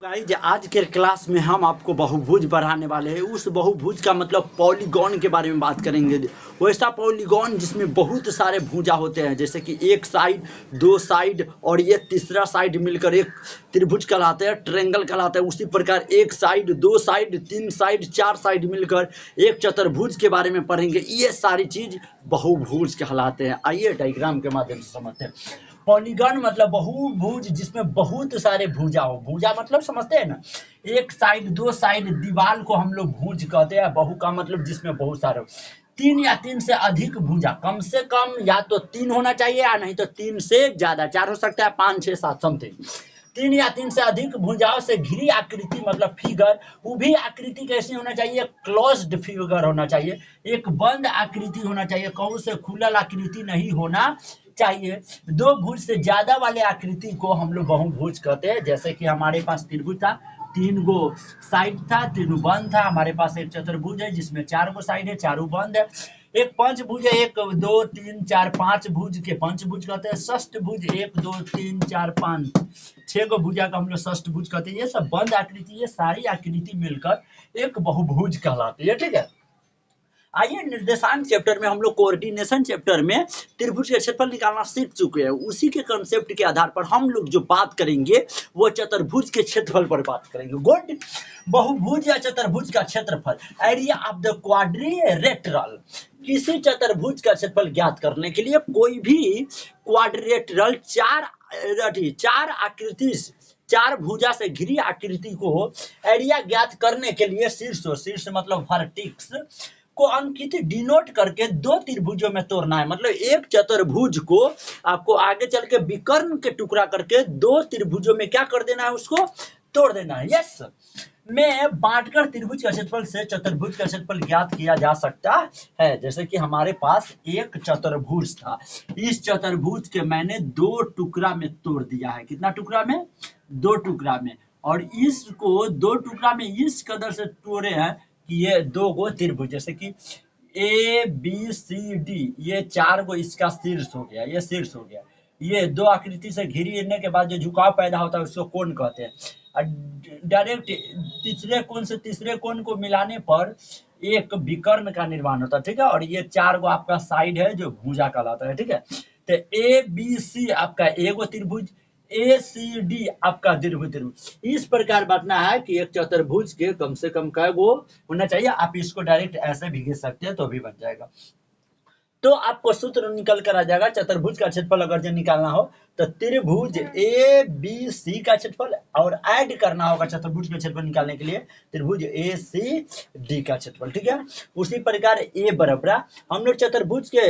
Guys आज के class में हम आपको बहुभुज पढ़ाने वाले हैं। उस बहुभुज का मतलब पॉलीगॉन के बारे में बात करेंगे। वैसा पॉलीगॉन जिसमें बहुत सारे भुजा होते हैं, जैसे कि एक साइड, दो साइड और ये तीसरा साइड मिलकर एक त्रिभुज कहलाते हैं, ट्रायंगल कहलाता है। उसी प्रकार एक साइड, दो साइड, तीन साइड, चार साइड मिलकर एक चतुर्भुज के बारे में पढ़ेंगे। ये सारी चीज बहुभुज कहलाते हैं। आइए डायग्राम के माध्यम से समझते हैं। पॉलीगॉन मतलब बहुभुज जिसमें बहुत सारे भुजा हो। भुजा मतलब समझते हैं ना, एक साइड, दो साइड, दीवार को हम लोग भुज कहते हैं। बहु का मतलब जिसमें बहुत सारे हो। तीन या तीन से अधिक भुजा, कम से कम या तो तीन होना चाहिए या नहीं तो तीन से ज्यादा, चार हो सकता है, पांच, छह, सात, समथिंग। तीन या तीन से अधिक भुजाओं से घिरी आकृति मतलब फिगर। वो भी आकृति कैसी होना चाहिए? क्लोज्ड फिगर होना चाहिए, एक बंद आकृति होना चाहिए, कहूं से खुलल आकृति नहीं होना चाहिए। दो भुज से ज्यादा वाले आकृति को हम लोग बहुभुज कहते हैं। जैसे कि हमारे पास त्रिभुज था, तीन गो साइड था, तीनों बंद था। हमारे पास एक चतुर्भुज है जिसमें चार गो साइड है, चारों बंद है। एक पंचभुज है, एक, दो, तीन, चार, पांच भुज के पंचभुज कहते हैं। षष्ठभुज, एक, दो, तीन, चार, पांच, छह गो भुजा का हम लोग षष्ठभुज कहते हैं। ये सब बंद आकृति, ये सारी आकृति मिलकर एक बहुभुज कहलाती है। ठीक है, आइए निर्देशांक चैप्टर में हम लोग कोऑर्डिनेशन चैप्टर में त्रिभुज का क्षेत्रफल निकालना सीख चुके हैं। उसी के कंसेप्ट के आधार पर हम लोग जो बात करेंगे वो चतुर्भुज के क्षेत्रफल पर बात करेंगे। गुड। बहुभुज या चतुर्भुज का क्षेत्रफल, एरिया ऑफ द क्वाड्रिलेटरल। किसी चतुर्भुज का क्षेत्रफल ज्ञात करने के लिए कोई भी क्वाड्रिलेटरल चार आकृति, चार भुजा से घिरी आकृति को एरिया ज्ञात करने के लिए शीर्ष मतलब वर्टेक्स को अंकित डिनोट करके दो त्रिभुजों में तोड़ना है। मतलब एक चतुर्भुज को आपको आगे चल के विकर्ण के टुकड़ा करके दो त्रिभुजों में क्या कर देना है? उसको तोड़ देना है। यस, में बांटकर त्रिभुज का क्षेत्रफल से चतुर्भुज का क्षेत्रफल ज्ञात किया जा सकता है। जैसे कि हमारे पास एक चतुर्भुज था, इस चतुर्भुज के मैंने दो टुकड़ा में तोड़ दिया है। कितना टुकड़ा में? दो टुकड़ा में। और इसको दो टुकड़ा में इस कदर से तोड़े हैं कि ये दो गो त्रिभुज, जैसे कि ए बी सी डी, ये चार गो इसका शीर्ष हो गया, ये शीर्ष हो गया। ये दो आकृति से घिरने के बाद जो झुकाव पैदा होता है उसको कोण कहते हैं। डायरेक्ट तीसरे कोण से तीसरे कोण को मिलाने पर एक विकर्ण का निर्माण होता है। ठीक है, और ये चार गो आपका साइड है जो भुजा कहलाता है। ठीक है, तो ए बी सी आपका एगो त्रिभुज, ए सी डी आपका त्रिभुज। इस प्रकार बांटना है कि एक चतुर्भुज के कम से कम कै गो होना चाहिए। आप इसको डायरेक्ट ऐसे भी घिस सकते हैं तो भी बन जाएगा। तो आपको सूत्र निकल कर आ जाएगा। चतुर्भुज का क्षेत्रफल अगर जो निकालना हो तो त्रिभुज ए बी सी का क्षेत्रफल और ऐड करना होगा चतुर्भुज का क्षेत्रफल निकालने के लिए त्रिभुज ए सी डी का क्षेत्रफल। ठीक है, उसी प्रकार ए बराबर हम लोग चतुर्भुज के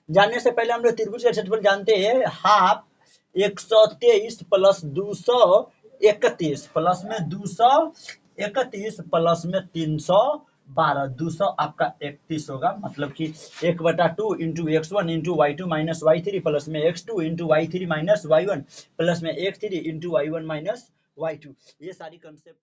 जानने से पहले हम लोग त्रिभुज का क्षेत्रफल जानते हैं। हाफ 123 प्लस 231 प्लस में 231 प्लस में 312, 200 आपका 31 होगा। मतलब कि 1/2 into x1 into y2 minus y3 plus में x2 into y3 minus y1 plus में x3 into y1 minus y2। ये सारी कंसेप्ट